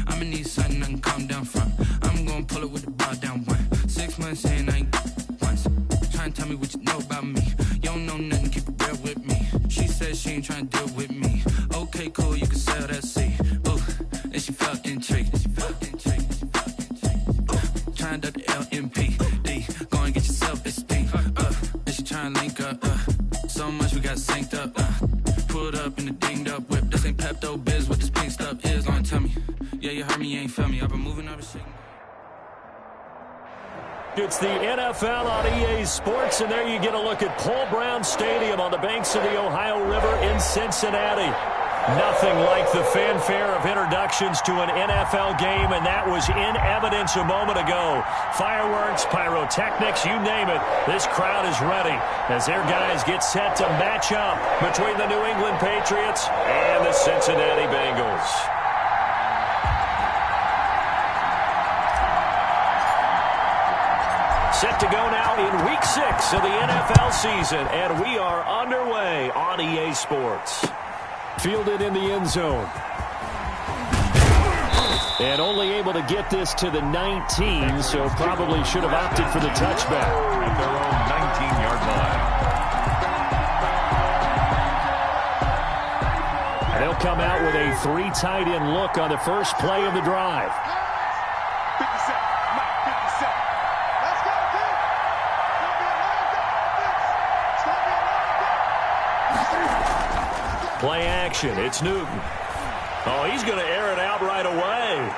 I'ma need something I can calm down from. I'm gonna pull it with the ball down one. 6 months saying I ain't once. Trying to tell me what you know about me. You don't know nothing, keep it real with me. She said she ain't trying to deal with me. Okay, cool, you can sell that seat. Ooh, and she felt intrigued. Trying to the LMPD. Go and get yourself esteem. And she trying to link up. So much we got synced up. Pulled up in the dinged up whip. This ain't Pepto Biz, what this pink stuff is. Gonna tell me. Yeah, you heard me, you ain't felt me. I've been moving over shit. It's the NFL on EA Sports, and there you get a look at Paul Brown Stadium on the banks of the Ohio River in Cincinnati. Nothing like the fanfare of introductions to an NFL game, and that was in evidence a moment ago. Fireworks, pyrotechnics, you name it. This crowd is ready as their guys get set to match up between the New England Patriots and the Cincinnati Bengals. Set to go now in Week 6 of the NFL season, and we are underway on EA Sports. Fielded in the end zone. And only able to get this to the 19, so probably should have opted for the touchback. At their own 19-yard line. And they'll come out with a 3 tight end look on the first play of the drive. 50 Mike, 50 Let's go, dude. Play action. It's Newton. Oh, he's going to air it out right away.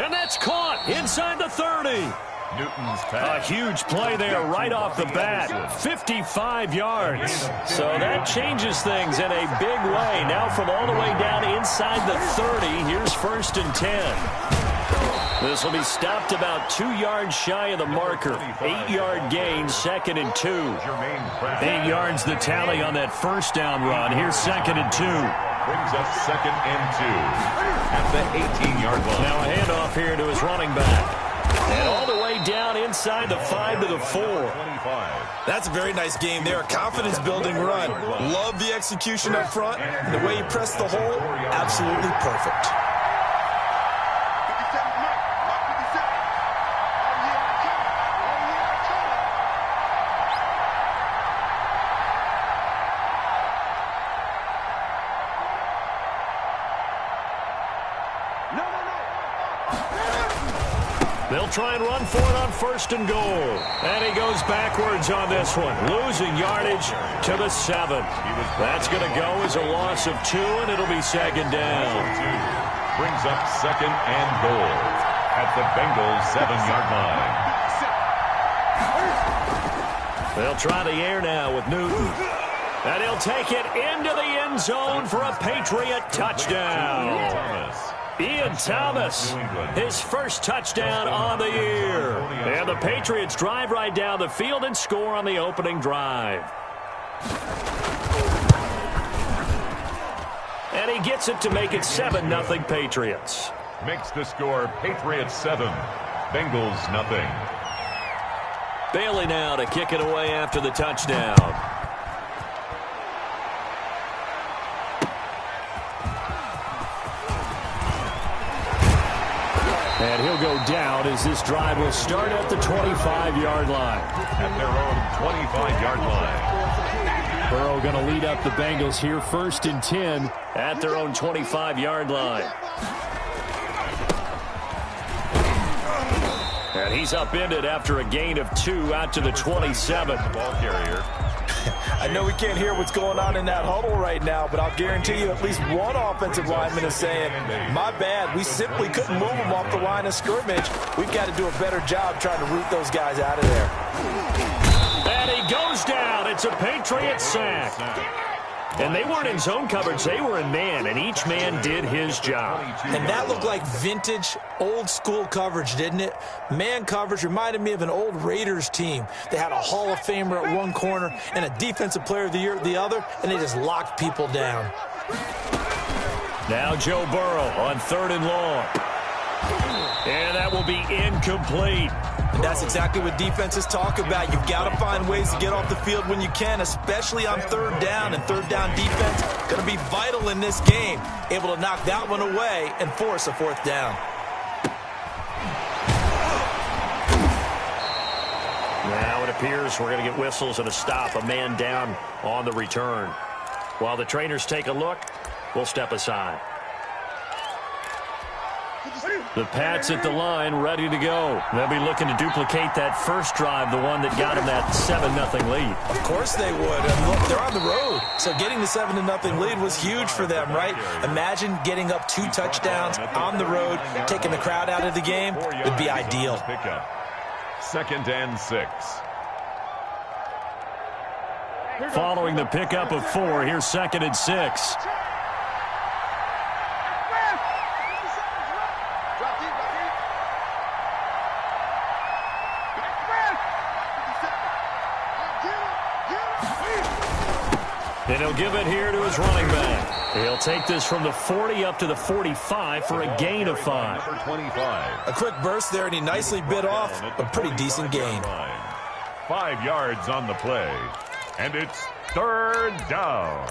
And that's caught inside the 30. Newton's A pass. huge play there right off the bat. 55 yards. So that changes things in a big way. Now from all the way down inside the 30, here's 1st and 10. This will be stopped about 2 yards shy of the marker. 8-yard gain, 2nd and 2. 8 yards the tally on that first down run. Here's 2nd and 2. Brings up 2nd and 2 at the 18-yard line. Now a handoff here to his running back. And all the way down inside the 5 to the 4. That's a very nice game there. A confidence-building run. Love the execution up front. And the way he pressed the hole, absolutely perfect. They'll try and run for it on 1st and goal. And he goes backwards on this one, losing yardage to the 7. That's going to go as a loss of 2, and it'll be 2nd down. Brings up 2nd and goal at the Bengals 7-yard line. They'll try the air now with Newton. And he'll take it into the end zone for a Patriot touchdown. Ian Thomas, his first touchdown on the year. And the Patriots drive right down the field and score on the opening drive. And he gets it to make it 7-0 Patriots. Makes the score Patriots 7, Bengals nothing. Bailey now to kick it away after the touchdown. And he'll go down as this drive will start at the 25-yard line. At their own 25-yard line. Burrow going to lead up the Bengals here, 1st and 10 at their own 25-yard line. And he's upended after a gain of 2 out to the 27. Ball carrier. I know we can't hear what's going on in that huddle right now, but I'll guarantee you at least one offensive lineman is saying, my bad, we simply couldn't move them off the line of scrimmage. We've got to do a better job trying to root those guys out of there. And he goes down. It's a Patriot sack. And they weren't in zone coverage. They were in man, and each man did his job. And that looked like vintage, old-school coverage, didn't it? Man coverage reminded me of an old Raiders team. They had a Hall of Famer at one corner and a Defensive Player of the Year at the other, and they just locked people down. Now Joe Burrow on 3rd and long. And that will be incomplete. And that's exactly what defenses talk about. You've got to find ways to get off the field when you can, especially on third down. And third down defense going to be vital in this game. Able to knock that one away and force a fourth down. Now it appears we're going to get whistles and a stop. A man down on the return. While the trainers take a look, we'll step aside. The Pats at the line, ready to go. They'll be looking to duplicate that first drive, the one that got them that 7-0 lead. Of course they would. And look, they're on the road. So getting the 7-0 lead was huge for them, right? Imagine getting up 2 touchdowns on the road, taking the crowd out of the game would be ideal. 2nd and 6. Following the pickup of 4, here's 2nd and 6. And he'll give it here to his running back. He'll take this from the 40 up to the 45 for a gain of 5. A quick burst there, and he nicely bit off a pretty decent gain. 5 yards on the play. And it's 3rd down.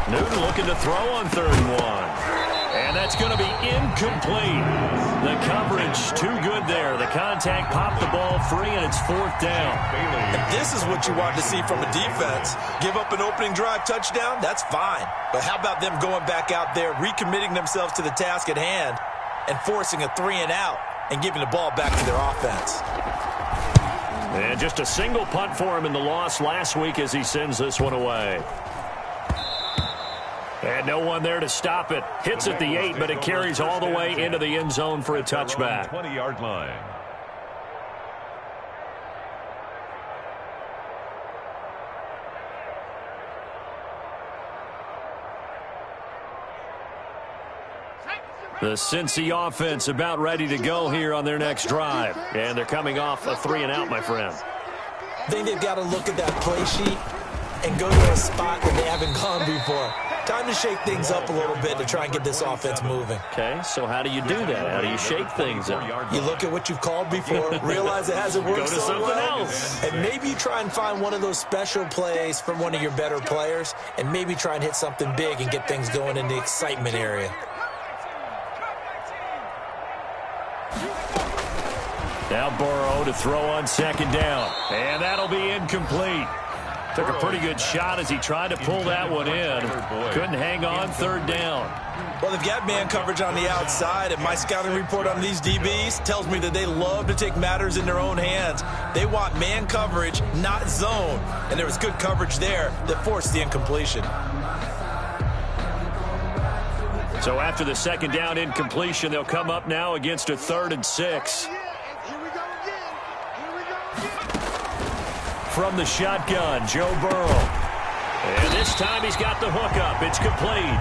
Newton looking to throw on 3rd and 1. And that's going to be incomplete. The coverage too good there. The contact popped the ball free, and it's 4th down. And this is what you want to see from a defense. Give up an opening drive touchdown, that's fine. But how about them going back out there, recommitting themselves to the task at hand, and forcing a 3-and-out and giving the ball back to their offense. And just a single punt for him in the loss last week as he sends this one away. And no one there to stop it. Hits at the 8, but it carries all the way into the end zone for a touchback. 20-yard line. The Cincy offense about ready to go here on their next drive. And they're coming off a 3-and-out, my friend. I think they've got to look at that play sheet and go to a spot that they haven't gone before. Time to shake things up a little bit to try and get this offense moving. Okay, so how do you do that? How do you shake things up? You look at what you've called before, realize it hasn't worked Go to so something well, else. and maybe you try and find one of those special plays from one of your better players, and maybe try and hit something big and get things going in the excitement area. Now Burrow to throw on 2nd down. And that'll be incomplete. Took a pretty good shot as he tried to pull that one in. Couldn't hang on 3rd down. Well, they've got man coverage on the outside, and my scouting report on these DBs tells me that they love to take matters in their own hands. They want man coverage, not zone. And there was good coverage there that forced the incompletion. So after the 2nd down incompletion, they'll come up now against a 3rd and 6. From the shotgun, Joe Burrow. And this time he's got the hookup. It's complete.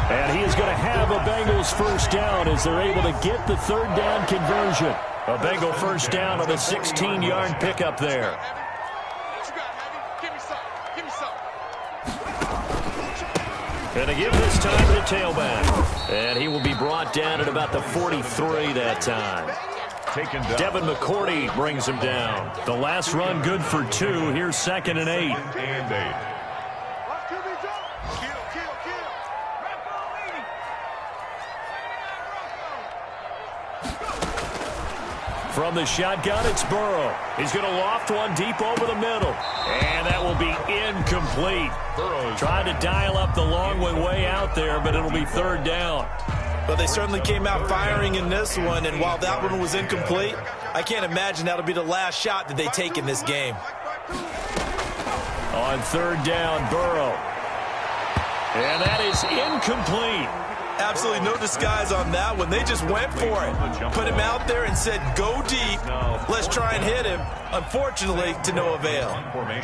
And he is going to have a Bengals first down as they're able to get the 3rd down conversion. A Bengal first down on a 16-yard pickup there. And they give this time to the tailback. And he will be brought down at about the 43 that time. Devin McCourty brings him down. The last run good for 2. Here's 2nd and 8. From the shotgun, it's Burrow. He's going to loft one deep over the middle. And that will be incomplete. Trying to dial up the long one way out there, but it'll be 3rd down. Well, they certainly came out firing in this one, and while that one was incomplete, I can't imagine that'll be the last shot that they take in this game. On 3rd down, Burrow. And that is incomplete. Absolutely no disguise on that one. They just went for it. Put him out there and said, go deep. Let's try and hit him. Unfortunately, to no avail.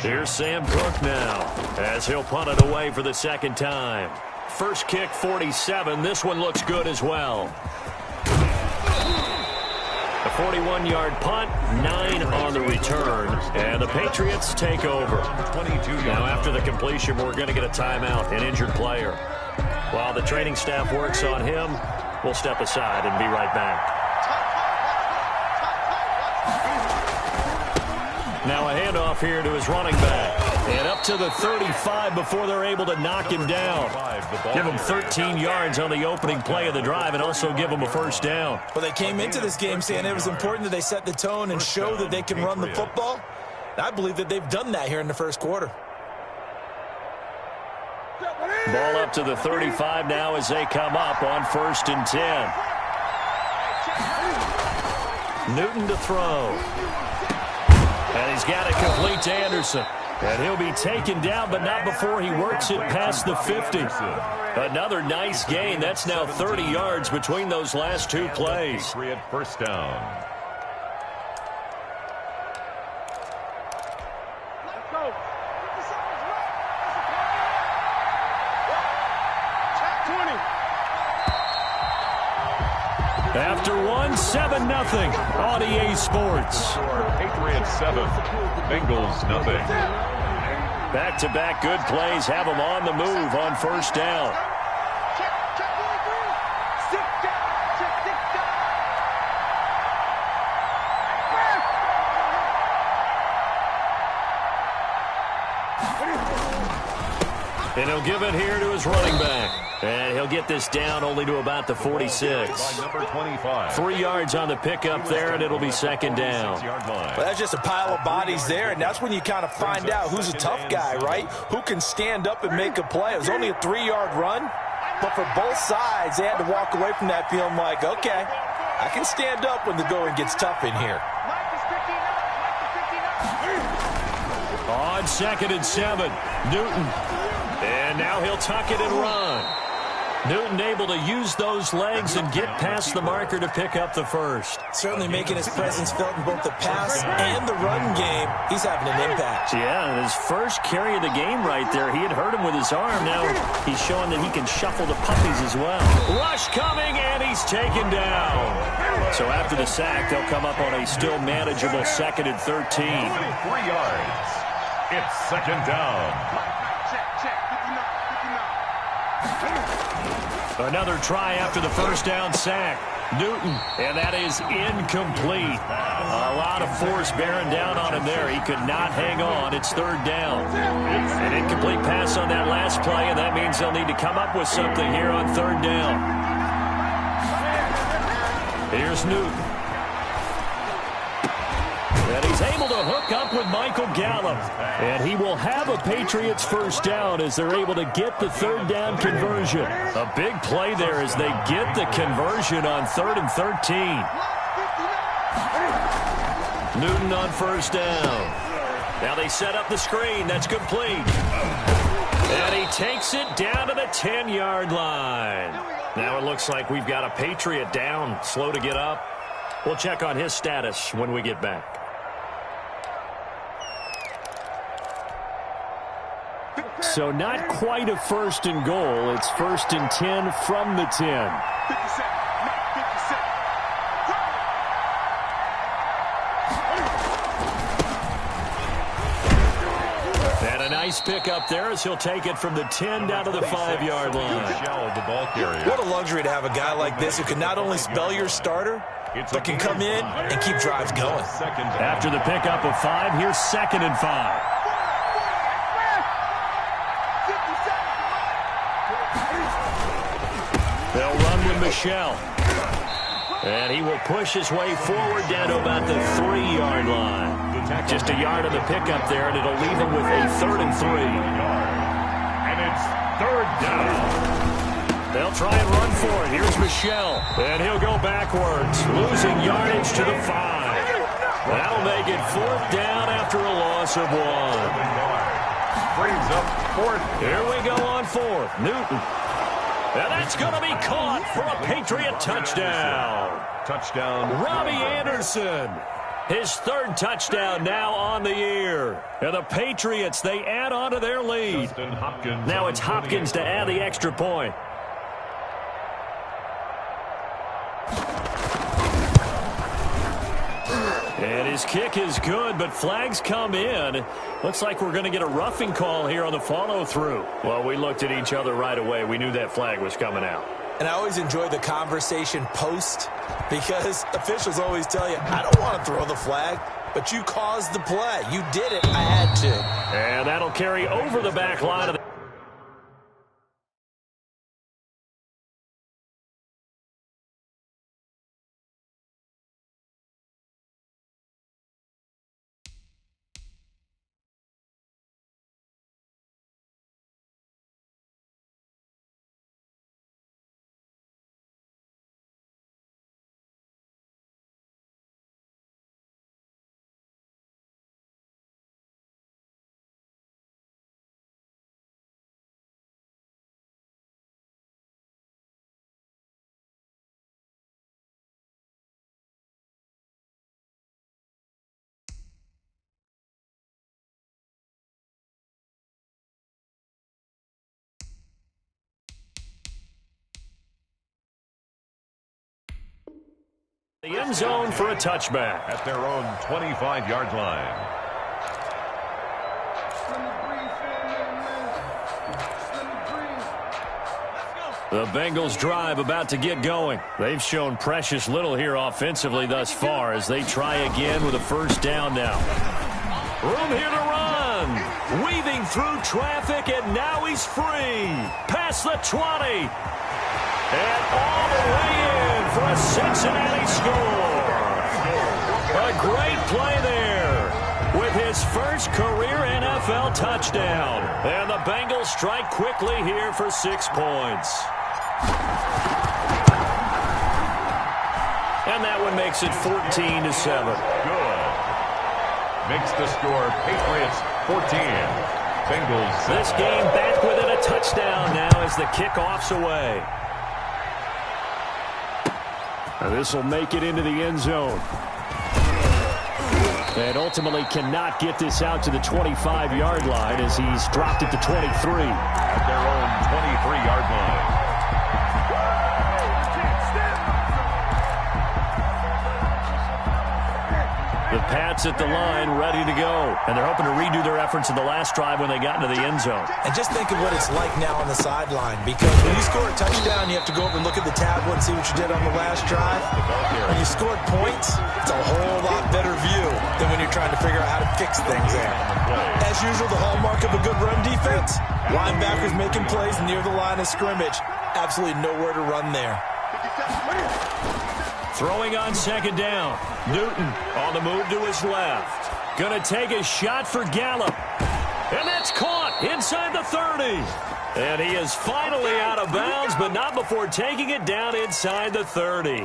Here's Sam Cook now as he'll punt it away for the 2nd time. First kick, 47. This one looks good as well. A 41-yard punt, 9 on the return, and the Patriots take over. Now after the completion, we're going to get a timeout, an injured player. While the training staff works on him, we'll step aside and be right back. Now a handoff here to his running back. And up to the 35 before they're able to knock him down. Give him 13 yards on the opening play of the drive and also give him a first down. Well, they came into this game saying it was important that they set the tone and show that they can run the football. And I believe that they've done that here in the first quarter. Ball up to the 35 now as they come up on 1st and 10. Newton to throw. And he's got it complete to Anderson. And he'll be taken down, but not before he works it past the 50. Another nice gain. That's now 30 yards between those last two plays. First down. After one, 7-0 on EA Sports. Patriots 7, Bengals nothing. Back-to-back good plays have them on the move on 1st down. And he'll give it here to his running back. And he'll get this down only to about the 46. Number 25. 3 yards on the pickup there, and it'll be 2nd down. Well, that's just a pile of bodies there, and that's when you kind of find out who's a tough guy, right? Who can stand up and make a play. It was only a 3-yard run, but for both sides, they had to walk away from that feeling like, okay, I can stand up when the going gets tough in here. On 2nd and 7, Newton. And now he'll tuck it and run. Newton able to use those legs and get past the marker to pick up the first. Certainly making his presence felt in both the pass and the run game. He's having an impact. Yeah, his first carry of the game right there. He had hurt him with his arm. Now he's showing that he can shuffle the puppies as well. Rush coming, and he's taken down. So after the sack, they'll come up on a still manageable 2nd and 13. 3 yards. It's 2nd down. Another try after the 1st down sack. Newton, and that is incomplete. A lot of force bearing down on him there. He could not hang on. It's 3rd down. An incomplete pass on that last play, and that means they'll need to come up with something here on 3rd down. Here's Newton. And he's able to hook up with Michael Gallup. And he will have a Patriots first down as they're able to get the 3rd down conversion. A big play there as they get the conversion on 3rd and 13. Newton on 1st down. Now they set up the screen. That's complete. And he takes it down to the 10-yard line. Now it looks like we've got a Patriot down, slow to get up. We'll check on his status when we get back. So not quite a 1st and goal. It's 1st and 10 from the 10. 57, 57. And a nice pick up there as he'll take it from the 10 down to the 5-yard line. The ball carrier. What a luxury to have a guy like this who can not only spell your starter, but can come in and keep drives going. After the pickup of 5, here's 2nd and 5. They'll run with Michelle. And he will push his way forward down to about the 3-yard line. Just a yard of the pickup there, and it'll leave him with a 3rd and 3. And it's 3rd down. They'll try and run for it. Here's Michelle. And he'll go backwards, losing yardage to the 5. That'll make it 4th down after a loss of 1. Brings up 4th. Here we go on 4th. Newton. And that's going to be caught for a Patriot touchdown. Touchdown. Robbie Anderson. His 3rd touchdown now on the year. And the Patriots, they add on to their lead. Now it's Hopkins to add the extra point. And his kick is good, but flags come in. Looks like we're going to get a roughing call here on the follow-through. Well, we looked at each other right away. We knew that flag was coming out. And I always enjoy the conversation post because officials always tell you, I don't want to throw the flag, but you caused the play. You did it. I had to. And that'll carry over the back line of the end zone for a touchback. At their own 25-yard line. The Bengals drive about to get going. They've shown precious little here offensively thus far as they try again with a first down now. Room here to run. Weaving through traffic, and now he's free. Past the 20. And all the way in for a Cincinnati score. A great play there with his first career NFL touchdown. And the Bengals strike quickly here for 6 points. And that one makes it 14-7. Good. Makes the score Patriots 14. Bengals 7. This game back within a touchdown now as the kickoff's away. And this will make it into the end zone. And ultimately cannot get this out to the 25-yard line as he's dropped it to 23. At their own 23-yard line. The Pats at the line ready to go. And they're hoping to redo their efforts in the last drive when they got into the end zone. And just think of what it's like now on the sideline, because when you score a touchdown, you have to go over and look at the tablet and see what you did on the last drive. When you scored points, it's a whole lot better view than when you're trying to figure out how to fix things there. As usual, the hallmark of a good run defense, linebackers making plays near the line of scrimmage. Absolutely nowhere to run there. Throwing on second down. Newton on the move to his left. Going to take a shot for Gallup. And that's caught inside the 30. And he is finally out of bounds, but not before taking it down inside the 30.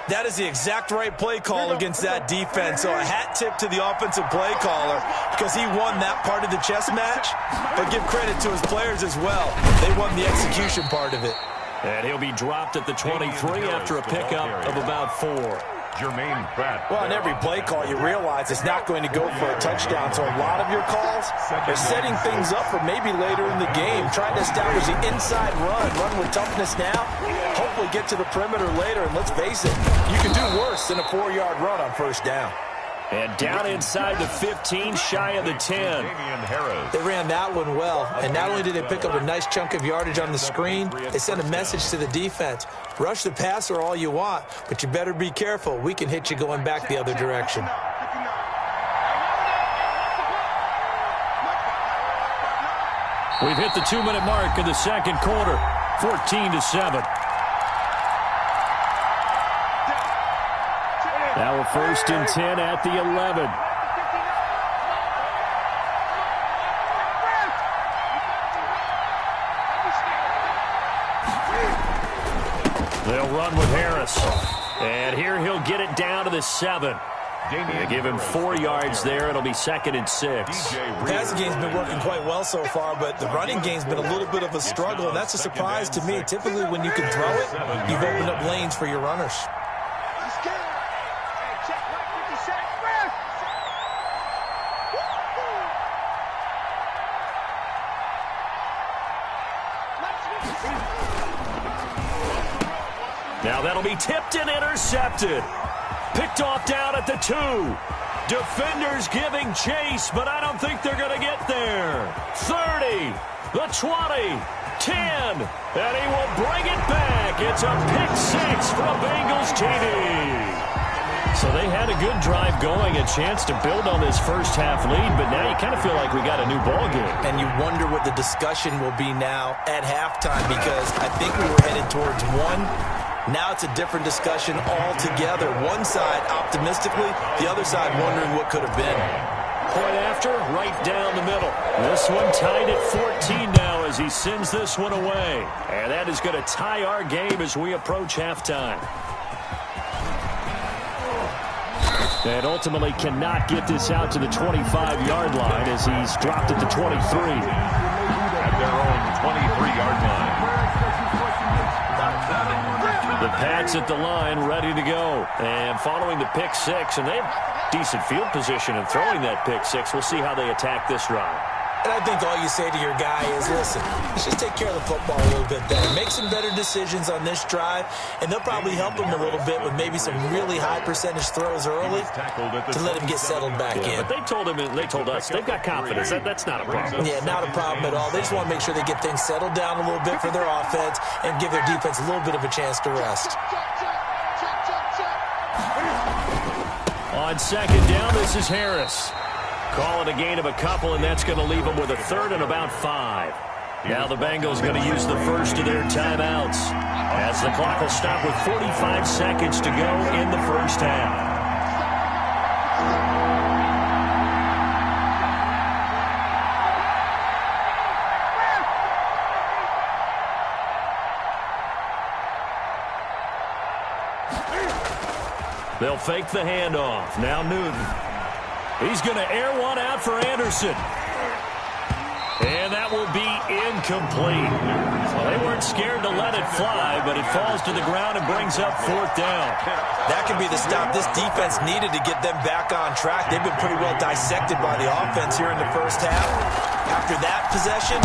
That is the exact right play call against that defense. So a hat tip to the offensive play caller because he won that part of the chess match. But give credit to his players as well. They won the execution part of it. And he'll be dropped at the 23 after a pickup of about 4. Jermaine Pratt. Well, in every play call, you realize it's not going to go for a touchdown. So a lot of your calls are setting things up for maybe later in the game, trying to establish the inside run with toughness now, hopefully get to the perimeter later. And let's face it, you can do worse than a 4-yard run on first down. And down inside the 15, shy of the 10. They ran that one well, and not only did they pick up a nice chunk of yardage on the screen, they sent a message to the defense. Rush the passer all you want, but you better be careful. We can hit you going back the other direction. We've hit the 2-minute mark in the second quarter, 14-7. Now a 1st and 10 at the 11. They'll run with Harris. And here he'll get it down to the 7. They give him 4 yards there. It'll be 2nd and 6. The passing game's been working quite well so far, but the running game's been a little bit of a struggle, and that's a surprise to me. Typically, when you can throw it, you've opened up lanes for your runners. Now that'll be tipped and intercepted. Picked off down at the 2. Defenders giving chase, but I don't think they're going to get there. 30, the 20, 10, and he will bring it back. It's a pick 6 for a Bengals TD. So they had a good drive going, a chance to build on this first half lead, but now you kind of feel like we got a new ball game. And you wonder what the discussion will be now at halftime, because I think we were headed towards one. Now it's a different discussion altogether. One side optimistically, the other side wondering what could have been. Point after, right down the middle. This one tied at 14 now as he sends this one away. And that is going to tie our game as we approach halftime. And ultimately cannot get this out to the 25-yard line as he's dropped at the 23. At their own 23-yard line. The Pats at the line, ready to go. And following the pick 6, and they have decent field position in throwing that pick 6. We'll see how they attack this drive. And I think all you say to your guy is, listen, let's just take care of the football a little bit better. Make some better decisions on this drive, and they'll probably help him a little bit with maybe some really high percentage throws early to let him get settled back in. But they told him, and they told us, they've got confidence. That's not a problem. Yeah, not a problem at all. They just want to make sure they get things settled down a little bit for their offense and give their defense a little bit of a chance to rest. On second down, this is Harris. Calling a gain of a couple, and that's going to leave them with a third and about 5. Now the Bengals going to use the first of their timeouts as the clock will stop with 45 seconds to go in the first half. They'll fake the handoff. Now Newton. He's going to air one out for Anderson. And that will be incomplete. Well, they weren't scared to let it fly, but it falls to the ground and brings up 4th down. That could be the stop this defense needed to get them back on track. They've been pretty well dissected by the offense here in the first half. After that possession,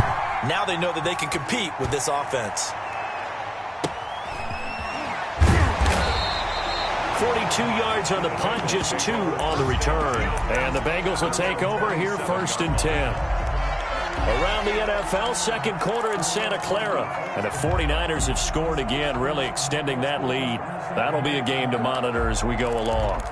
now they know that they can compete with this offense. 42 yards on the punt, just 2 on the return. And the Bengals will take over here 1st and 10. Around the NFL, second quarter in Santa Clara. And the 49ers have scored again, really extending that lead. That'll be a game to monitor as we go along.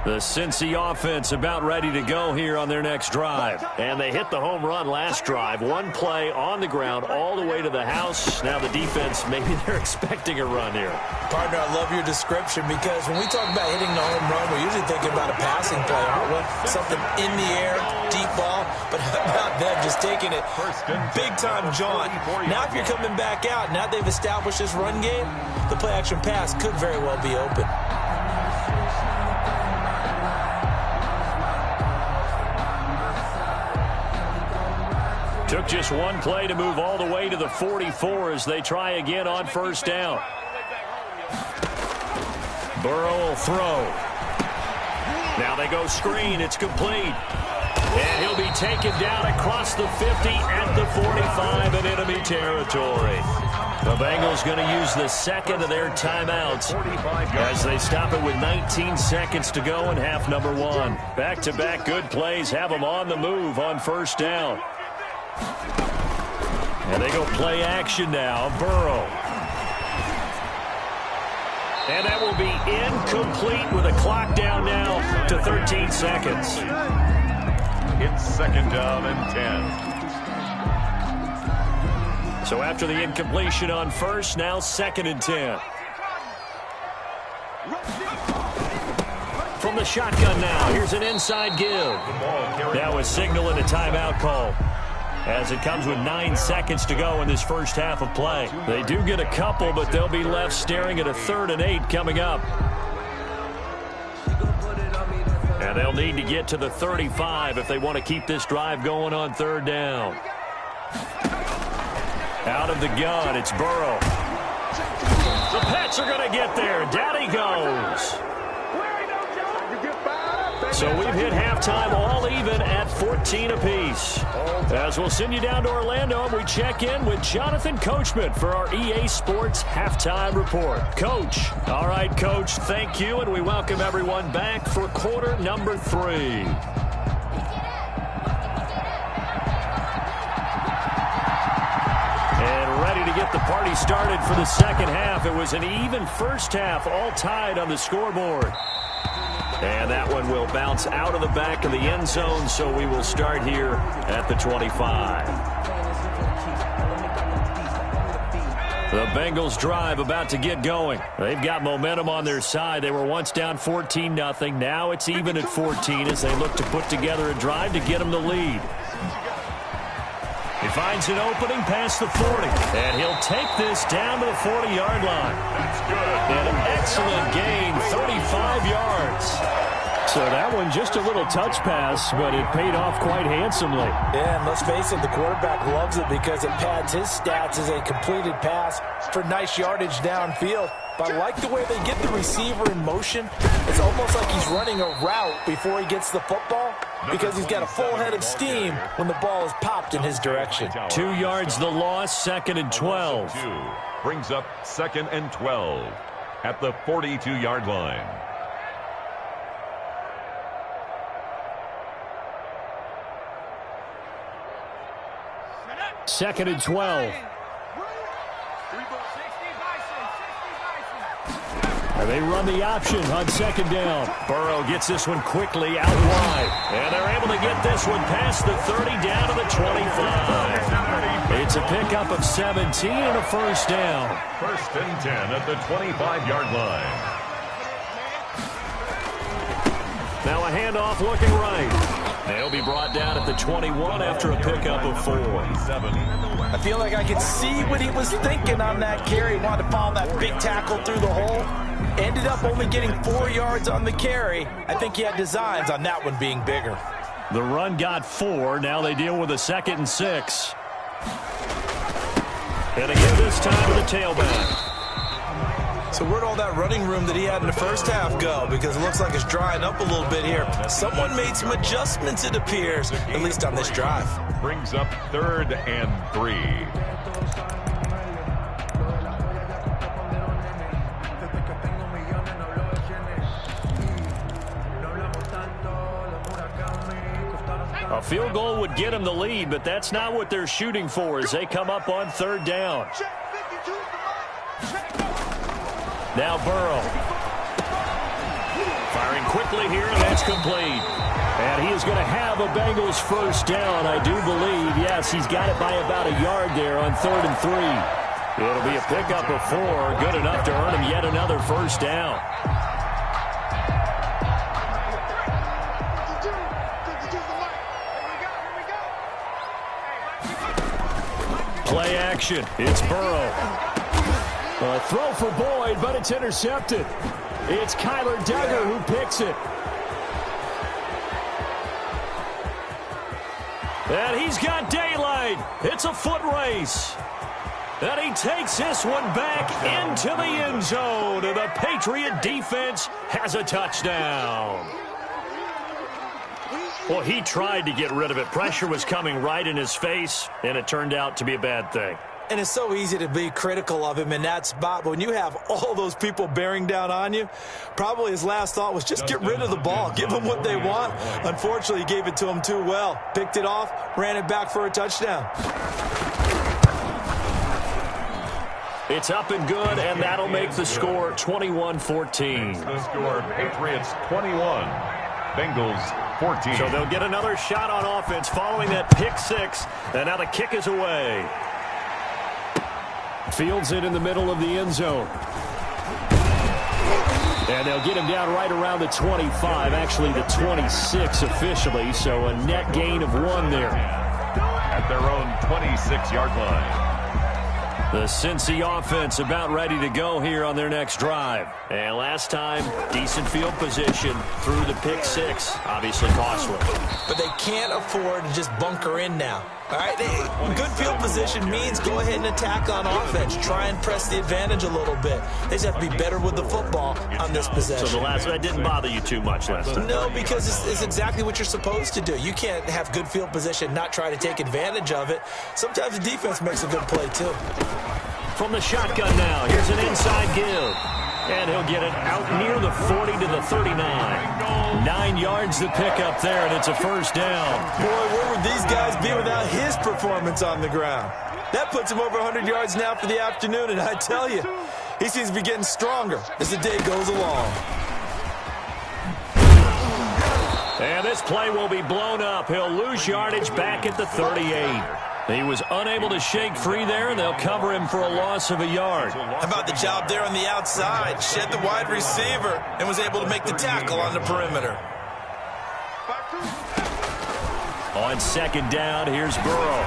The Cincy offense about ready to go here on their next drive. And they hit the home run last drive. One play on the ground all the way to the house. Now the defense, maybe they're expecting a run here. Partner, I love your description, because when we talk about hitting the home run, we're usually thinking about a passing play, aren't we? Something in the air, deep ball. But how about them just taking it big-time jaunt? Now if you're coming back out, now they've established this run game, the play-action pass could very well be open. Took just one play to move all the way to the 44 as they try again on 1st down. Burrow will throw. Now they go screen. It's complete. And he'll be taken down across the 50 at the 45 in enemy territory. The Bengals going to use the second of their timeouts as they stop it with 19 seconds to go in half number 1. Back-to-back good plays have them on the move on 1st down. And they go play action now. Burrow. And that will be incomplete with a clock down now to 13 seconds. It's 2nd down and 10. So after the incompletion on 1st, now 2nd and 10. From the shotgun now, here's an inside give. Now a signal and a timeout call, as it comes with 9 seconds to go in this first half of play. They do get a couple, but they'll be left staring at a 3rd and 8 coming up. And they'll need to get to the 35 if they want to keep this drive going on 3rd down. Out of the gun, it's Burrow. The Pats are going to get there. Down he goes. So we've hit halftime all even at 14 apiece. As we'll send you down to Orlando, and we check in with Jonathan Coachman for our EA Sports Halftime Report. Coach. All right, Coach, thank you, and we welcome everyone back for quarter number 3. To get the party started for the second half. It was an even first half, all tied on the scoreboard. And that one will bounce out of the back of the end zone, so we will start here at the 25. The Bengals drive about to get going. They've got momentum on their side. They were once down 14-0. Now it's even at 14 as they look to put together a drive to get them the lead. He finds an opening past the 40, and he'll take this down to the 40-yard line. That's good. An excellent gain, 35 yards. So that one just a little touch pass, but it paid off quite handsomely. Yeah, and let's face it, the quarterback loves it because it pads his stats as a completed pass for nice yardage downfield. But I like the way they get the receiver in motion. It's almost like he's running a route before he gets the football because he's got a full head of steam when the ball is popped in his direction. 2 yards the loss, 2nd and 12. Brings up 2nd and 12 at the 42-yard line. Second and 12. And they run the option on 2nd down. Burrow gets this one quickly out wide. And they're able to get this one past the 30 down to the 25. It's a pickup of 17 and a first down. 1st and 10 at the 25-yard line. Now a handoff looking right. They'll be brought down at the 21 after a pickup of 4. I feel like I could see what he was thinking on that carry. He wanted to follow that big tackle through the hole. Ended up only getting 4 yards on the carry. I think he had designs on that one being bigger. The run got 4. Now they deal with a 2nd and 6. And again this time to the tailback. So where'd all that running room that he had in the first half go? Because it looks like it's drying up a little bit here. Someone made some adjustments, it appears, at least on this drive. Brings up 3rd and 3. A field goal would get them the lead, but that's not what they're shooting for as they come up on 3rd down. Now Burrow. Firing quickly here, and that's complete. And he is going to have a Bengals first down, I do believe. Yes, he's got it by about a yard there on 3rd and 3. It'll be a pickup of 4, good enough to earn him yet another first down. Play action. It's Burrow. A throw for Boyd, but it's intercepted. It's Kyler Duggar who picks it. And he's got daylight. It's a foot race. And he takes this one back into the end zone. And the Patriot defense has a touchdown. Well, he tried to get rid of it. Pressure was coming right in his face, and it turned out to be a bad thing. And it's so easy to be critical of him in that spot. But when you have all those people bearing down on you, probably his last thought was just get rid of the ball. Give them what they want. Unfortunately, he gave it to them too well. Picked it off, ran it back for a touchdown. It's up and good, and that'll make the score 21-14. The score, Patriots 21, Bengals 14. So they'll get another shot on offense following that pick 6, and now the kick is away. Fields it in the middle of the end zone. And they'll get him down right around the 25, actually the 26 officially, so a net gain of 1 there. At their own 26-yard line. The Cincy offense about ready to go here on their next drive. And last time, decent field position through the pick 6, obviously costly. But they can't afford to just bunker in now. All right, good field position means go ahead and attack on offense. Try and press the advantage a little bit. They just have to be better with the football on this possession. So that didn't bother you too much last time? No, because it's exactly what you're supposed to do. You can't have good field position, not try to take advantage of it. Sometimes the defense makes a good play, too. From the shotgun now, here's an inside give. And he'll get it out near the 40 to the 39. 9 yards to pick up there, and it's a first down. Boy, where would these guys be without his performance on the ground? That puts him over 100 yards now for the afternoon, and I tell you, he seems to be getting stronger as the day goes along. And this play will be blown up. He'll lose yardage back at the 38. He was unable to shake free there, and they'll cover him for a loss of a yard. How about the job there on the outside? Shed the wide receiver and was able to make the tackle on the perimeter. On second down, here's Burrow.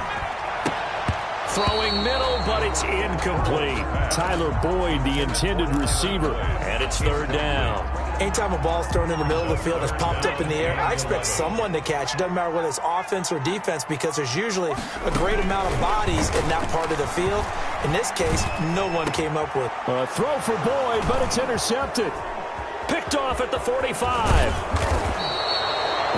Throwing middle, but it's incomplete. Tyler Boyd, the intended receiver, and it's third down. Anytime a ball's thrown in the middle of the field and it's popped up in the air, I expect someone to catch. It doesn't matter whether it's offense or defense because there's usually a great amount of bodies in that part of the field. In this case, no one came up with. A throw for Boyd, but it's intercepted. Picked off at the 45.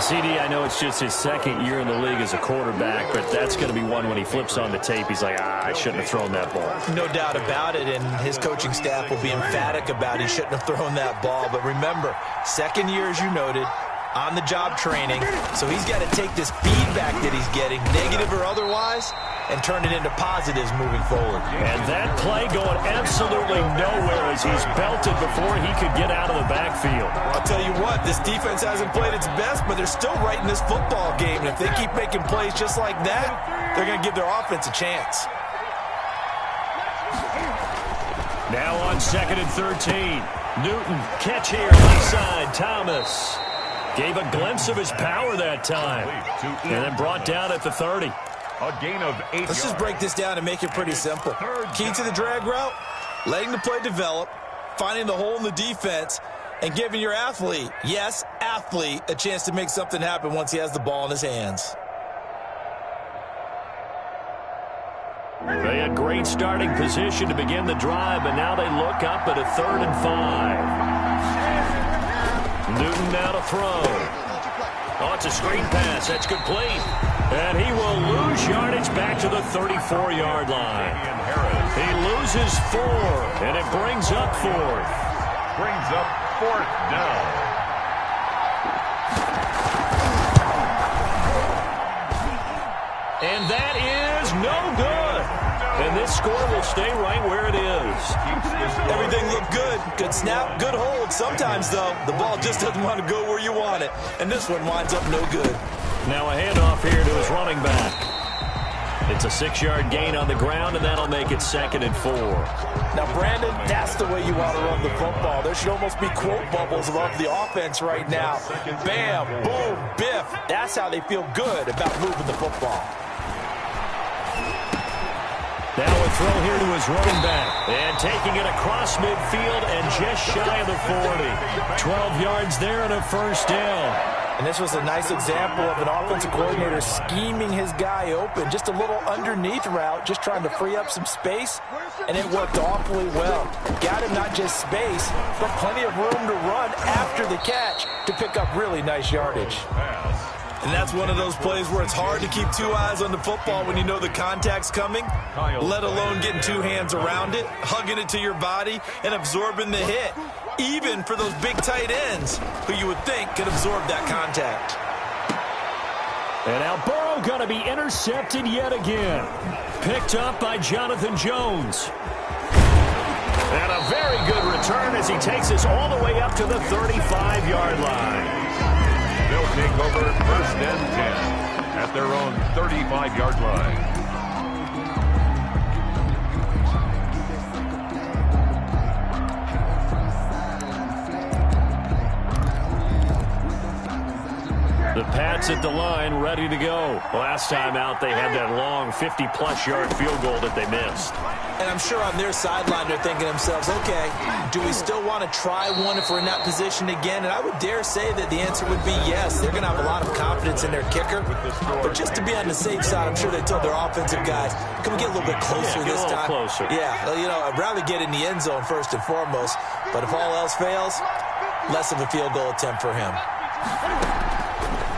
CD, I know it's just his second year in the league as a quarterback, but that's going to be one when he flips on the tape. He's like, I shouldn't have thrown that ball. No doubt about it, and his coaching staff will be emphatic about he shouldn't have thrown that ball. But remember, second year, as you noted, on-the-job training, so he's got to take this feedback that he's getting, negative or otherwise, and turn it into positives moving forward. And that play going absolutely nowhere as he's belted before he could get out of the backfield. I'll tell you what, this defense hasn't played its best, but they're still right in this football game. And if they keep making plays just like that, they're going to give their offense a chance. Now on second and 13. Newton, catch here, left side, Thomas. Gave a glimpse of his power that time. And then brought down at the 30. A gain of 8 yards. Let's just break this down and make it pretty simple. Key to the drag route, letting the play develop, finding the hole in the defense, and giving your athlete, yes, athlete, a chance to make something happen once he has the ball in his hands. They had great starting position to begin the drive, but now they look up at a 3rd and 5. Newton now to throw. Oh, it's a screen pass. That's complete. And he will lose yardage back to the 34-yard line. He loses 4, and it brings up 4th. Brings up 4th down. And that is no good. And this score will stay right where it is. Everything looked good. Good snap, good hold. Sometimes, though, the ball just doesn't want to go where you want it. And this one winds up no good. Now a handoff here to his running back. It's a 6-yard gain on the ground, and that'll make it 2nd and 4. Now, Brandon, that's the way you want to run the football. There should almost be quote bubbles above the offense right now. Bam, boom, biff. That's how they feel good about moving the football. Now a throw here to his running back. And taking it across midfield and just shy of the 40. 12 yards there and a first down. And this was a nice example of an offensive coordinator scheming his guy open. Just a little underneath route, just trying to free up some space, and it worked awfully well. Got him not just space, but plenty of room to run after the catch to pick up really nice yardage. And that's one of those plays where it's hard to keep 2 eyes on the football when you know the contact's coming, let alone getting 2 hands around it, hugging it to your body, and absorbing the hit. Even for those big tight ends who you would think could absorb that contact. And now Burrow going to be intercepted yet again. Picked up by Jonathan Jones. And a very good return as he takes us all the way up to the 35-yard line. They'll take over 1st and 10 at their own 35-yard line. The Pats at the line, ready to go. Last time out, they had that long 50-plus yard field goal that they missed. And I'm sure on their sideline they're thinking to themselves, okay, do we still want to try one if we're in that position again? And I would dare say that the answer would be yes. They're going to have a lot of confidence in their kicker. But just to be on the safe side, I'm sure they told their offensive guys, can we get a little bit closer this time? Closer. Yeah, I'd rather get in the end zone first and foremost. But if all else fails, less of a field goal attempt for him.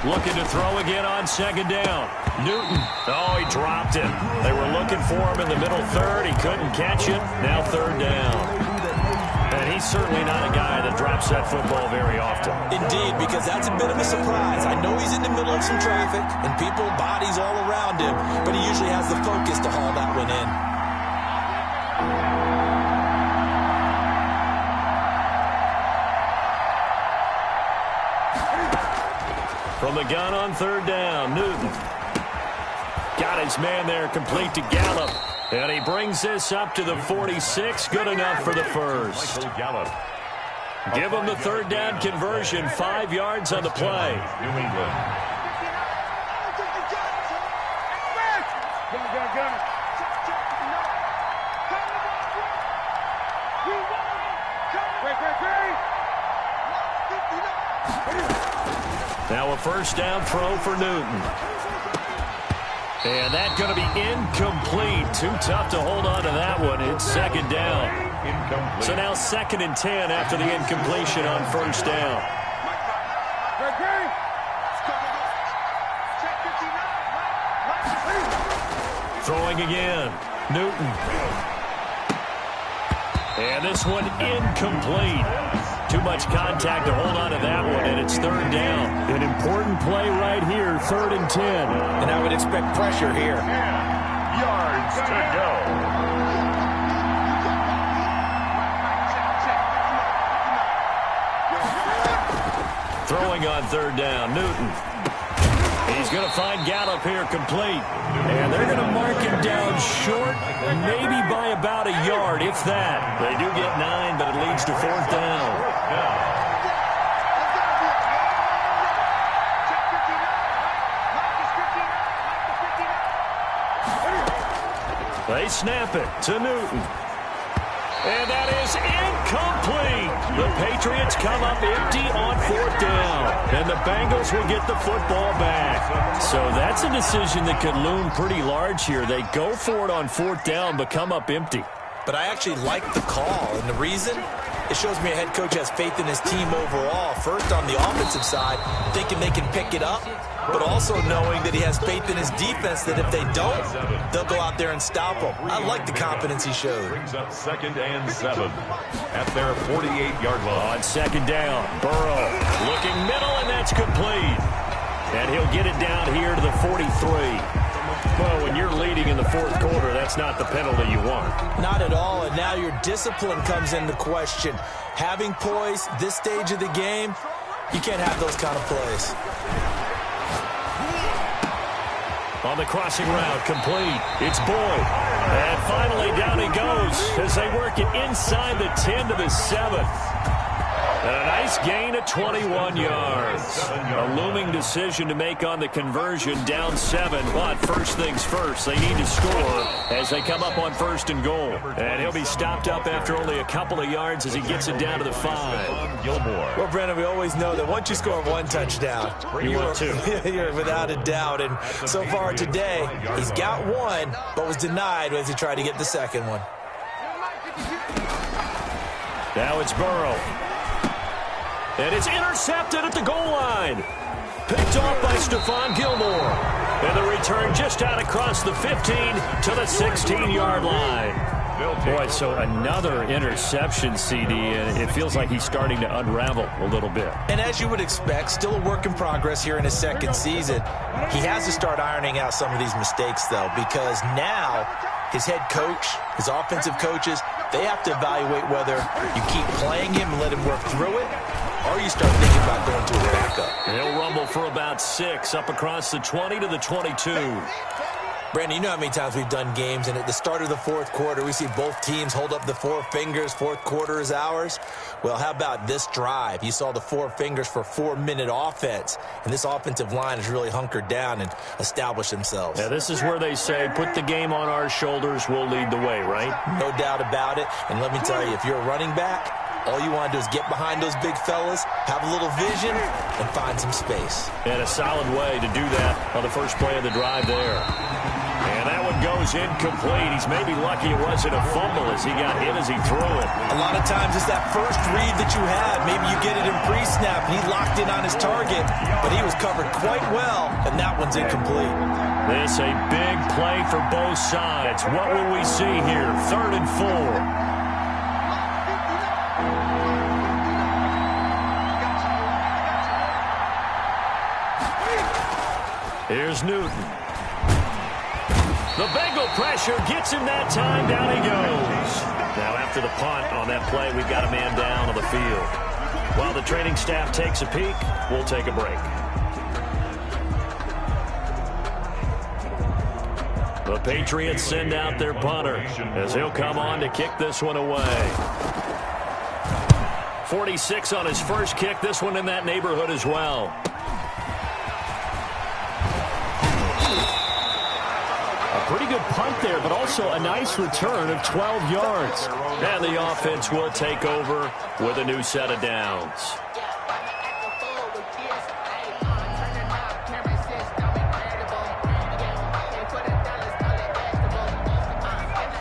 Looking to throw again on second down. Newton. Oh, he dropped it. They were looking for him in the middle third. He couldn't catch it. Now third down. And he's certainly not a guy that drops that football very often. Indeed, because that's a bit of a surprise. I know he's in the middle of some traffic and people, bodies all around him, but he usually has the focus to haul that one in. From the gun on third down, Newton. Got his man there, complete to Gallup. And he brings this up to the 46. Good enough for the first. Give him the third down conversion. 5 yards on the play. New England. Now a first down throw for Newton. And that's going to be incomplete. Too tough to hold on to that one. It's second down. Incomplete. So now 2nd and 10 after the incompletion on first down. Throwing again. Newton. And this one incomplete. Too much contact to hold on to that one, and it's third down. An important play right here, 3rd and 10. And I would expect pressure here. 10 yards to go. Throwing on third down, Newton. He's going to find Gallup here complete. And they're going to mark him down short, maybe by about a yard, if that. They do get 9, but it leads to 4th down. They snap it to Newton. And that is incomplete. The Patriots come up empty on 4th down. And the Bengals will get the football back. So that's a decision that could loom pretty large here. They go for it on 4th down, but come up empty. But I actually like the call. And the reason? It shows me a head coach has faith in his team overall. First, on the offensive side, thinking they can pick it up, but also knowing that he has faith in his defense that if they don't, they'll go out there and stop them. I like the confidence he showed. Brings up 2nd and 7 at their 48-yard line. On second down, Burrow looking middle, and that's complete. And he'll get it down here to the 43. Well, when you're leading in the 4th quarter, that's not the penalty you want. Not at all, and now your discipline comes into question. Having poise this stage of the game, you can't have those kind of plays. On the crossing route, complete. It's Boyd. And finally down he goes as they work it inside the 10 to the 7. And a nice gain of 21 yards. A looming decision to make on the conversion, down 7. But first things first, they need to score as they come up on 1st and goal. And he'll be stopped up after only a couple of yards as he gets it down to the 5. Gilmore. Well, Brennan, we always know that once you score 1 touchdown, you're without a doubt. And so far today, he's got 1, but was denied as he tried to get the 2nd one. Now it's Burrow. And it's intercepted at the goal line. Picked off by Stephon Gilmore. And the return just out across the 15 to the 16-yard line. Boy, so another interception, CD, and it feels like he's starting to unravel a little bit. And as you would expect, still a work in progress here in his 2nd season. He has to start ironing out some of these mistakes, though, because now his head coach, his offensive coaches, they have to evaluate whether you keep playing him and let him work through it, or you start thinking about going to a backup. He'll rumble for about 6, up across the 20 to the 22. Brandon, you know how many times we've done games, and at the start of the fourth quarter, we see both teams hold up the four fingers, fourth quarter is ours. Well, how about this drive? You saw the four fingers for 4-minute offense, and this offensive line has really hunkered down and established themselves. Yeah, this is where they say, put the game on our shoulders, we'll lead the way, right? No doubt about it, and let me tell you, if you're a running back, all you want to do is get behind those big fellas, have a little vision, and find some space. And a solid way to do that on the first play of the drive there. And that one goes incomplete. He's maybe lucky it wasn't a fumble as he got hit as he threw it. A lot of times it's that first read that you have. Maybe you get it in pre-snap, and he locked in on his target, but he was covered quite well, and that one's incomplete. This a big play for both sides. What will we see here? 3rd and 4. Here's Newton. The Bengal pressure gets him that time. Down he goes. Now after the punt on that play, we've got a man down on the field. While the training staff takes a peek, we'll take a break. The Patriots send out their punter as he'll come on to kick this one away. 46 on his first kick. This one in that neighborhood as well. Pretty good punt there, but also a nice return of 12 yards. And the offense will take over with a new set of downs.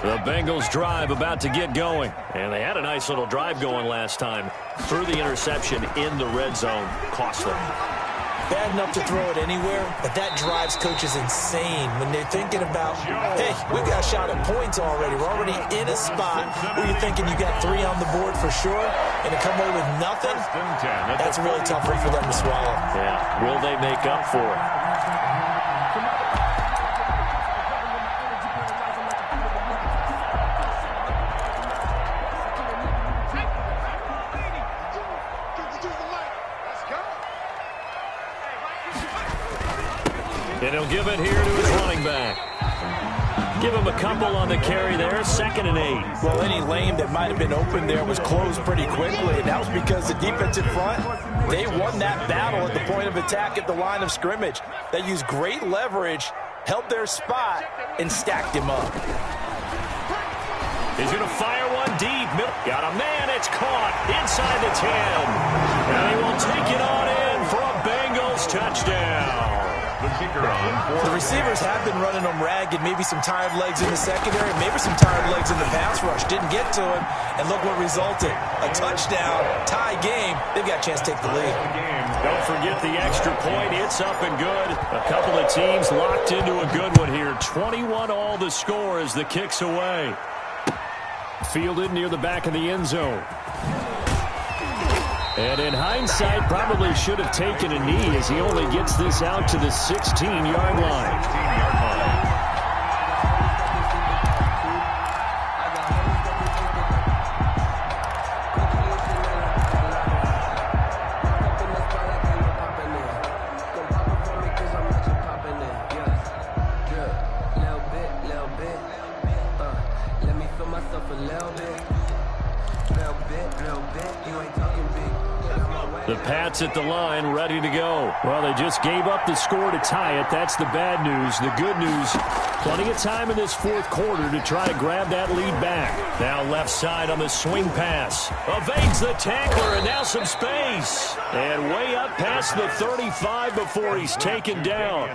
The Bengals drive about to get going. And they had a nice little drive going last time. Threw the interception in the red zone. Cost them. Bad enough to throw it anywhere, but that drives coaches insane when they're thinking about, hey, we've got a shot at points already. We're already in a spot where you're thinking you got 3 on the board for sure, and to come away with nothing, that's a really tough one for them to swallow. Yeah, will they make up for it? And he'll give it here to his running back. Give him a couple on the carry there. 2nd and 8. Well, any lane that might have been open there was closed pretty quickly, and that was because the defensive front, they won that battle at the point of attack at the line of scrimmage. They used great leverage, held their spot, and stacked him up. He's going to fire one deep. Got a man. It's caught inside the 10. And he will take it on in for a Bengals touchdown. The receivers have been running them ragged. Maybe some tired legs in the secondary, maybe some tired legs in the pass rush. Didn't get to him, and look what resulted. A touchdown, tie game. They've got a chance to take the lead. Don't forget the extra point. It's up and good. A couple of teams locked into a good one here. 21 all the score as the kick's away. Fielded near the back of the end zone. And in hindsight, probably should have taken a knee as he only gets this out to the 16-yard line. The Pats at the line, ready to go. Well, they just gave up the score to tie it. That's the bad news. The good news, plenty of time in this fourth quarter to try to grab that lead back. Now left side on the swing pass. Evades the tackler, and now some space. And way up past the 35 before he's taken down.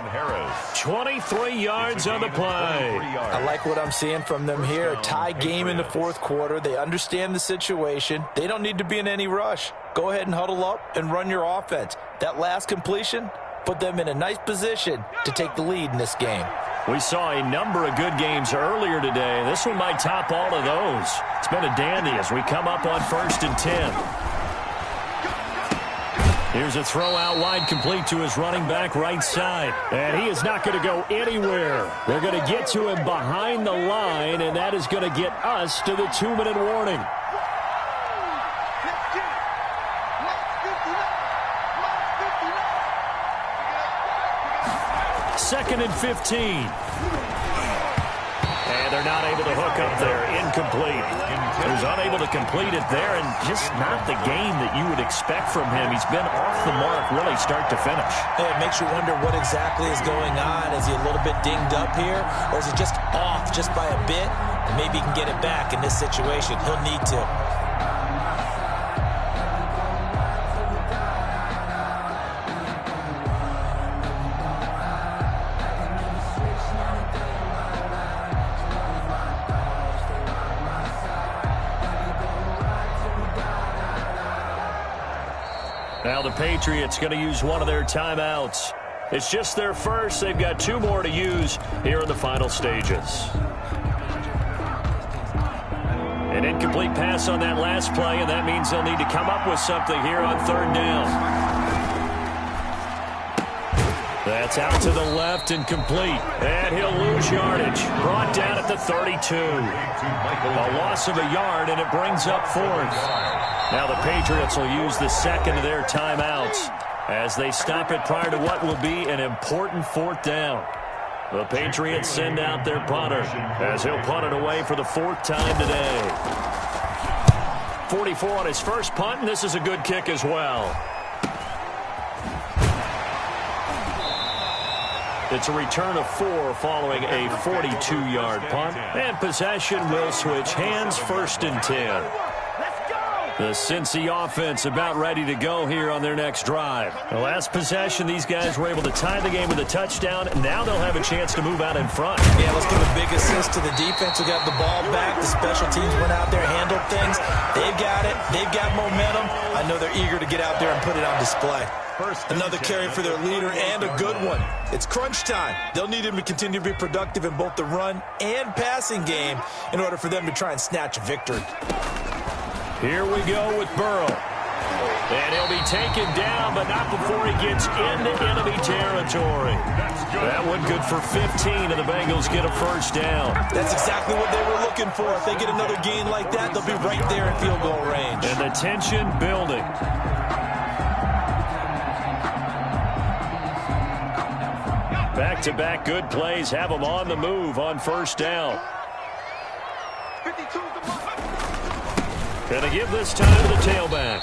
23 yards on the play. I like what I'm seeing from them here. A tie game in the fourth quarter. They understand the situation. They don't need to be in any rush. Go ahead and huddle up and run your offense. That last completion put them in a nice position to take the lead in this game. We saw a number of good games earlier today. This one might top all of those. It's been a dandy as we come up on 1st and 10. Here's a throw out wide, complete to his running back right side. And he is not going to go anywhere. They're going to get to him behind the line, and that is going to get us to the 2-minute warning. 2nd and 15. not able to hook up there. Incomplete. He was unable to complete it there, and just not the game that you would expect from him. He's been off the mark really start to finish. Hey, it makes you wonder what exactly is going on. Is he a little bit dinged up here, or is he just off just by a bit? And maybe he can get it back in this situation. He'll need to. Now the Patriots going to use one of their timeouts. It's just their first. They've got 2 more to use here in the final stages. An incomplete pass on that last play, and that means they'll need to come up with something here on 3rd down. That's out to the left and complete. And he'll lose yardage. Brought down at the 32. A loss of a yard, and it brings up 4th. Now the Patriots will use the second of their timeouts as they stop it prior to what will be an important 4th down. The Patriots send out their punter as he'll punt it away for the 4th time today. 44 on his first punt, and this is a good kick as well. It's a return of 4 following a 42-yard punt. And possession will switch hands, 1st and 10. The Cincy offense about ready to go here on their next drive. The last possession, these guys were able to tie the game with a touchdown. Now they'll have a chance to move out in front. Yeah, let's give a big assist to the defense who got the ball back. The special teams went out there, handled things. They've got it. They've got momentum. I know they're eager to get out there and put it on display. Another carry for their leader, and a good one. It's crunch time. They'll need him to continue to be productive in both the run and passing game in order for them to try and snatch a victory. Here we go with Burrow. And he'll be taken down, but not before he gets into enemy territory. That one good for 15, and the Bengals get a 1st down. That's exactly what they were looking for. If they get another gain like that, they'll be right there in field goal range. And the tension building. Back-to-back good plays have them on the move on 1st down. Gonna give this time to the tailback.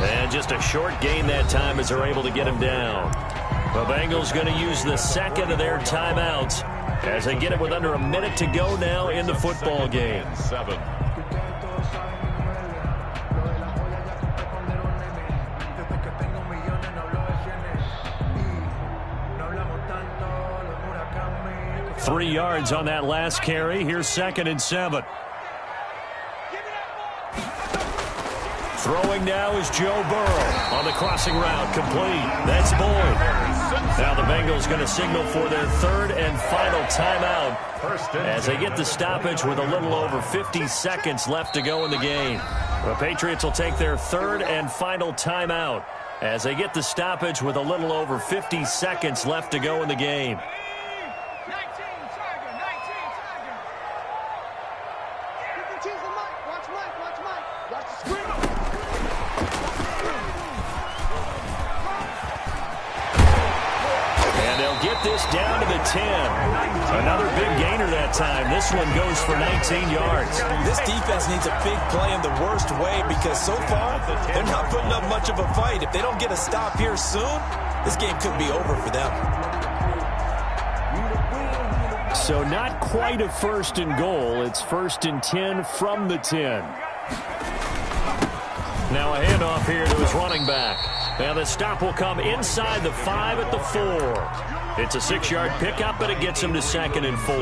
And just a short gain that time as they're able to get him down. The Bengals going to use the second of their timeouts as they get it with under a minute to go now in the football game. 7. Three yards on that last carry. Here's 2nd and 7. Throwing now is Joe Burrow on the crossing route, complete. That's Boyd. Now the Bengals going to signal for their 3rd and final timeout as they get the stoppage with a little over 50 seconds left to go in the game. The Patriots will take their 3rd and final timeout as they get the stoppage with a little over 50 seconds left to go in the game. This down to the 10. Another big gainer that time. This one goes for 19 yards. This defense needs a big play in the worst way because so far they're not putting up much of a fight. If they don't get a stop here soon, this game could be over for them. So not quite a 1st and goal. It's 1st and 10 from the 10. Now a handoff here to his running back. Now the stop will come inside the 5 at the 4. It's a 6-yard pickup, but it gets him to 2nd and 4.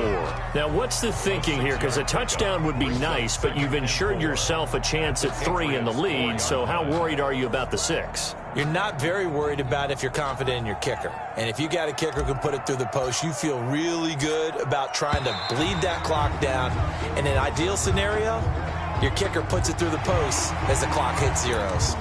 Now, what's the thinking here? Because a touchdown would be nice, but you've ensured yourself a chance at 3 in the lead, so how worried are you about the 6? You're not very worried about if you're confident in your kicker. And if you got a kicker who can put it through the post, you feel really good about trying to bleed that clock down. In an ideal scenario, your kicker puts it through the post as the clock hits zeros.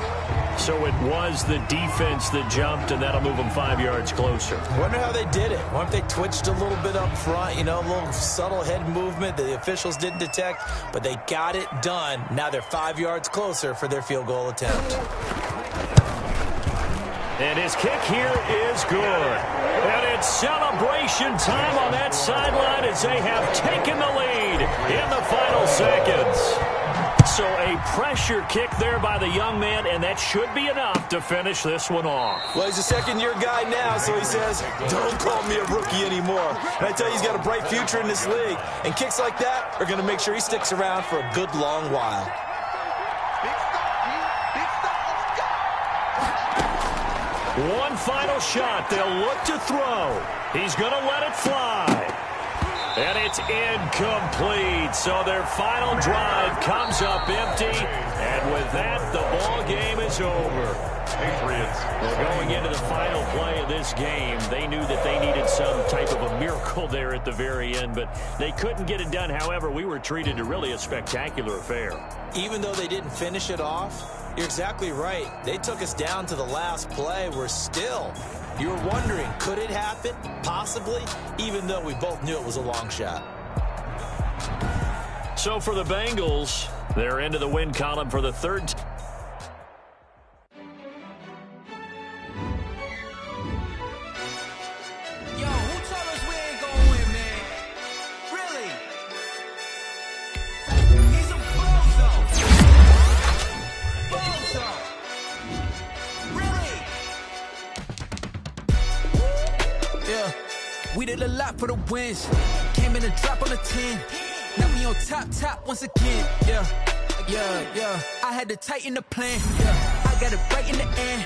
So it was the defense that jumped, and that'll move them 5 yards closer. Wonder how they did it. Wonder if they twitched a little bit up front, you know, a little subtle head movement that the officials didn't detect, but they got it done. Now they're 5 yards closer for their field goal attempt. And his kick here is good. And it's celebration time on that sideline as they have taken the lead in the final seconds. So a pressure kick there by the young man, and that should be enough to finish this one off. Well, he's a second-year guy now, so he says, don't call me a rookie anymore. And I tell you, he's got a bright future in this league. And kicks like that are going to make sure he sticks around for a good long while. One final shot. They'll look to throw. He's going to let it fly. And it's incomplete. So their final drive comes up empty. And with that, the ball game is over. Patriots. Well, going into the final play of this game, they knew that they needed some type of a miracle there at the very end, but they couldn't get it done. However, we were treated to really a spectacular affair. Even though they didn't finish it off, you're exactly right. They took us down to the last play. We're still, you were wondering, could it happen? Possibly, even though we both knew it was a long shot. So for the Bengals, they're into the win column for the third time. We did a lot for the wins. Came in a drop on a 10. Now we on top once again. Yeah. I had to tighten the plan. Yeah. I got it right in the end.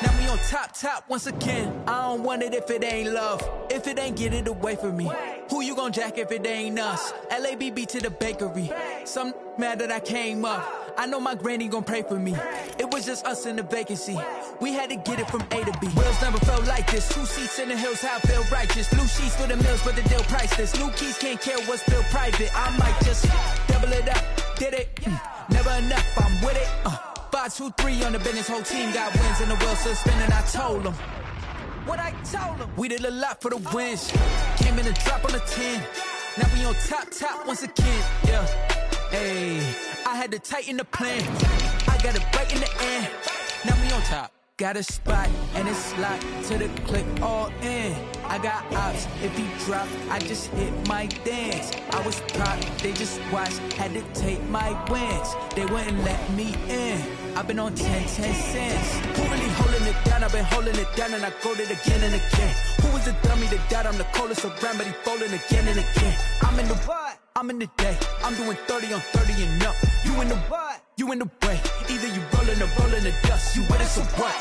Now we on top once again. I don't want it if it ain't love. If it ain't, get it away from me. Who you gon' jack if it ain't us? LABB to the bakery. Some mad that I came up. I know my granny gon' pray for me. It was just us in the vacancy. We had to get it from A to B. Wheels never felt like this. 2 seats in the hills, how I feel righteous. Blue sheets for the mills, but the deal priceless. New keys can't care what's still private. I might just double it up. Did it? Never enough, I'm with it. 5, 2, 3 on the business. Whole team got wins and the wheels still spinning. I told them what I told them. We did a lot for the wins. Came in a drop on a 10. Now we on top once again. Yeah. Hey, I had to tighten the plan. I got it right in the end. Now we on top. Got a spot and it's locked to the click all in. I got ops. If he drop, I just hit my dance. I was popped, they just watched. Had to take my wins. They wouldn't let me in. I've been on 10 cents. Who really holding it down? I've been holding it down and I go it again and again. Who was the dummy that died? I'm the coldest around, but he folding again and again. I'm in the what? I'm in the day. I'm doing 30 on 30 and up. You in the what? You in the way. Either you rolling or rolling the dust. You with us or what?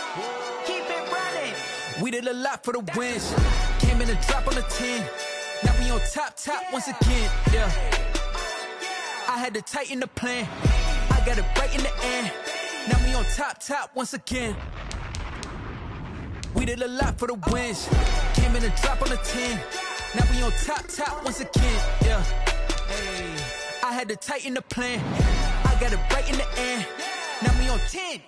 Keep it running. We did a lot for the wins. Came in a drop on a 10. Now we on top once again. Yeah. I had to tighten the plan. I got it right in the end. Now we on top once again. We did a lot for the wins. Came in a drop on a 10. Now we on top once again. Yeah. Hey, I had to tighten the plan. I got it right in the end. Now we on 10.